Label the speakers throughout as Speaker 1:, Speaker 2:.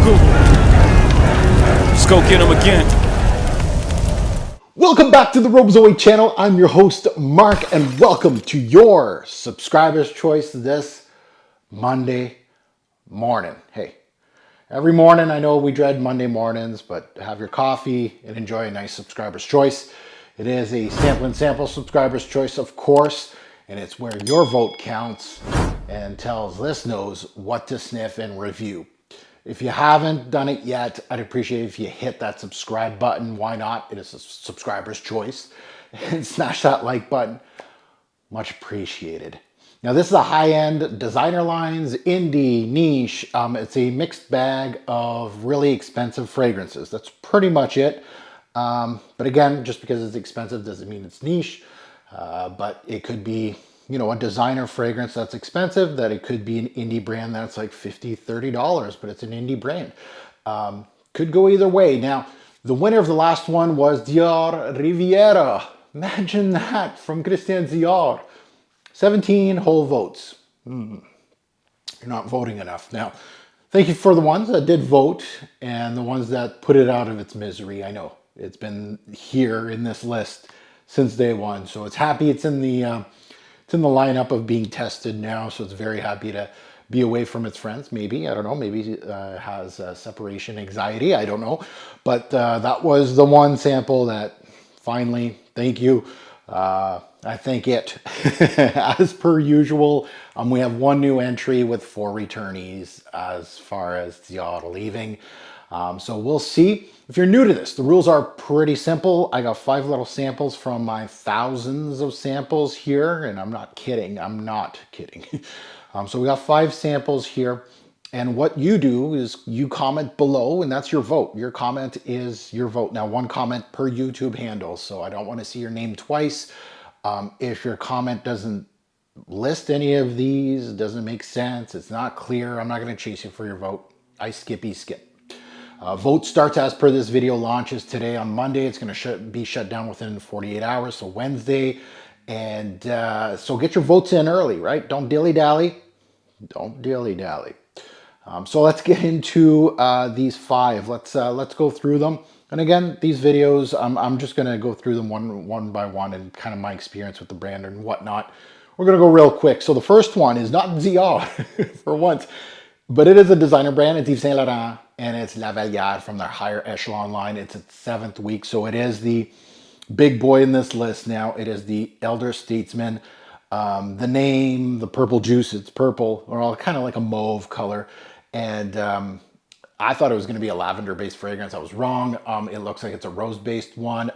Speaker 1: Floraiku. Let's go get him again.
Speaker 2: Welcome back to the Robozoe channel. I'm your host, Mark, and welcome to your subscriber's choice this Monday morning. Hey, every morning, I know we dread Monday mornings, but have your coffee and enjoy a nice subscriber's choice. It is a Samplin sample subscriber's choice, of course, and it's where your vote counts and tells listeners what to sniff and review. If you haven't done it yet, I'd appreciate it if you hit that subscribe button. Why not? It is a subscriber's choice. And smash that like button. Much appreciated. Now, this is a high-end designer lines, indie, niche. It's a mixed bag of really expensive fragrances. That's pretty much it. But again, just because it's expensive doesn't mean it's niche. But it could be, you know, a designer fragrance that's expensive, that it could be an indie brand that's like $50, $30, but it's an indie brand. Could go either way. Now, the winner of the last one was Dior Riviera. Imagine that, from Christian Dior. 17 whole votes. You're not voting enough. Now, thank you for the ones that did vote and the ones that put it out of its misery. I know it's been here in this list since day one, so it's happy it's in the lineup of being tested now. So it's very happy to be away from its friends. Maybe, I don't know. Maybe it has separation anxiety. I don't know. But that was the one sample that finally, thank you. I thank it. As per usual, we have one new entry with 4 returnees as far as Dior leaving. So we'll see. If you're new to this, the rules are pretty simple. I got 5 little samples from my thousands of samples here, and I'm not kidding. I'm not kidding. So we got 5 samples here. And what you do is you comment below, and that's your vote. Your comment is your vote. Now, 1 comment per YouTube handle, so I don't want to see your name twice. If your comment doesn't list any of these, doesn't make sense, it's not clear, I'm not going to chase you for your vote. I skip. Vote starts as per this video launches today on Monday. It's going to be shut down within 48 hours, so Wednesday. And so get your votes in early, right? Don't dilly-dally. Don't dilly-dally. So let's get into these 5. Let's go through them. And again, these videos, I'm just going to go through them one by one and kind of my experience with the brand and whatnot. We're going to go real quick. So the first one is not Dior for once, but it is a designer brand. It's Yves Saint Laurent, and it's Lavallière from their higher echelon line. It's its 7th week, so it is the big boy in this list now. It is the Elder Statesman. The name, the purple juice, it's purple, or all kind of like a mauve color. And I thought it was going to be a lavender-based fragrance. I was wrong. It looks like it's a rose-based one.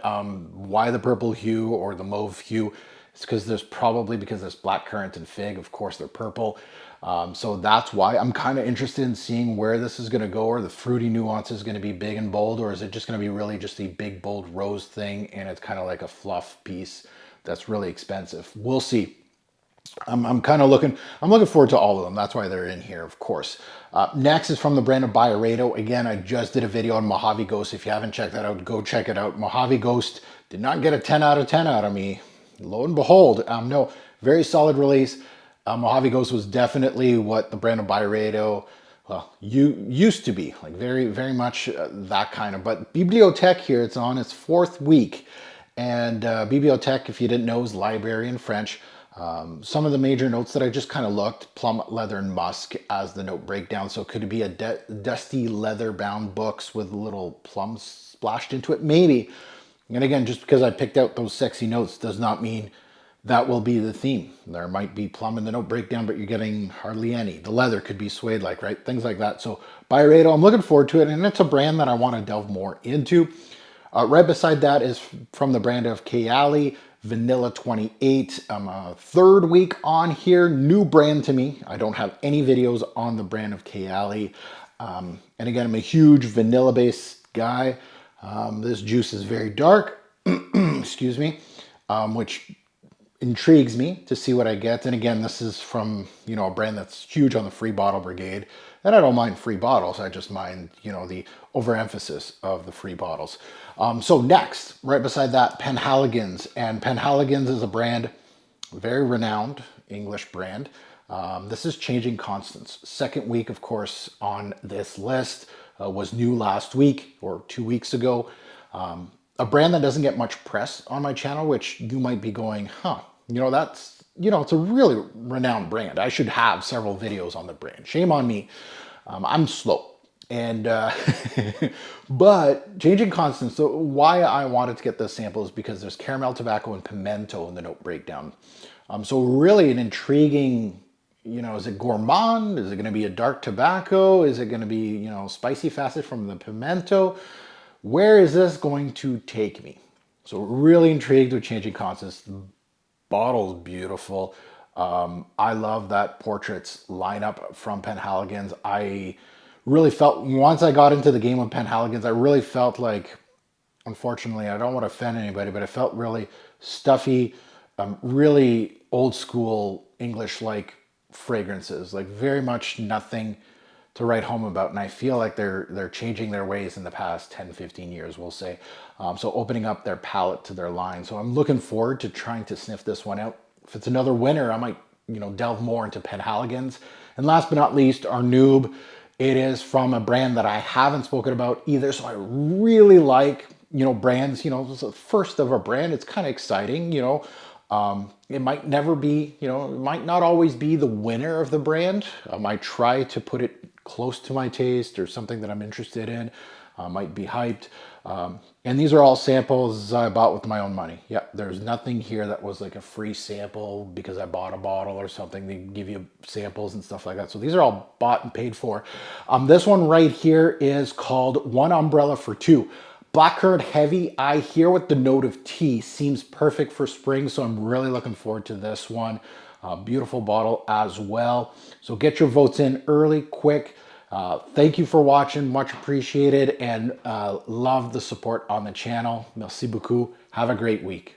Speaker 2: Why the purple hue or the mauve hue? It's because there's blackcurrant and fig. Of course, they're purple. So that's why I'm kind of interested in seeing where this is going to go. Or the fruity nuance is going to be big and bold, or is it just going to be really just a big, bold rose thing, and it's kind of like a fluff piece that's really expensive? We'll see. I'm kind of looking forward to all of them. That's why they're in here, of course. Next is from the brand of Byredo. Again, I just did a video on Mojave Ghost. If you haven't checked that out, go check it out. Mojave Ghost did not get a 10 out of 10 out of me. Lo and behold, no, very solid release. Mojave Ghost was definitely what the brand of Byredo, well, used to be, like very, very much that kind of. But Bibliothèque here, it's on its 4th week. And Bibliothèque, if you didn't know, is library in French. Some of the major notes that I just kind of looked, plum, leather, and musk as the note breakdown. So could it be a dusty leather bound books with little plums splashed into it? Maybe. And again, just because I picked out those sexy notes does not mean that will be the theme. There might be plum in the note breakdown, but you're getting hardly any. The leather could be suede-like, right? Things like that. So Byredo, I'm looking forward to it, and it's a brand that I want to delve more into. Right beside that is from the brand of Kayali, Vanilla 28. I'm a 3rd week on here. New brand to me. I don't have any videos on the brand of Kayali. And again, I'm a huge vanilla-based guy. This juice is very dark, excuse me, which intrigues me to see what I get. And again, this is from, you know, a brand that's huge on the free bottle brigade. And I don't mind free bottles. I just mind, you know, the overemphasis of the free bottles. So next, right beside that, Penhaligons. And Penhaligons is a brand, very renowned English brand. This is Changing Constance. 2nd week, of course, on this list. was new last week or 2 weeks ago. A brand that doesn't get much press on my channel, which you might be going, huh, that's, it's a really renowned brand. I should have several videos on the brand. Shame on me. I'm slow. And, but changing Constance, so why I wanted to get this sample is because there's caramel, tobacco, and pimento in the note breakdown. So really an intriguing, is it gourmand? Is it going to be a dark tobacco? Is it going to be, spicy facet from the pimento? Where is this going to take me? So really intrigued with changing Constance. The bottle's beautiful. I love that portraits lineup from Penhaligons. I really felt, once I got into the game of Penhaligons, I really felt like, unfortunately, I don't want to offend anybody, but it felt really stuffy, really old school English-like fragrances, like very much nothing to write home about. And I feel like they're changing their ways in the past 10, 15 years, we'll say. So opening up their palette to their line. So I'm looking forward to trying to sniff this one out. If it's another winner, I might, delve more into Penhaligons. And last but not least, our noob. It is from a brand that I haven't spoken about either. So I really like, brands, it's the first of a brand. It's kind of exciting, it might never be, it might not always be the winner of the brand. I might try to put it close to my taste or something that I'm interested in. Might be hyped. And these are all samples I bought with my own money. Yep, there's nothing here that was like a free sample because I bought a bottle or something. They give you samples and stuff like that. So these are all bought and paid for. This one right here is called One Umbrella for Two. Blackcurrant heavy, I hear with the note of tea, seems perfect for spring, so I'm really looking forward to this one. Beautiful bottle as well. So get your votes in early, quick. Thank you for watching, much appreciated, and love the support on the channel. Merci beaucoup. Have a great week.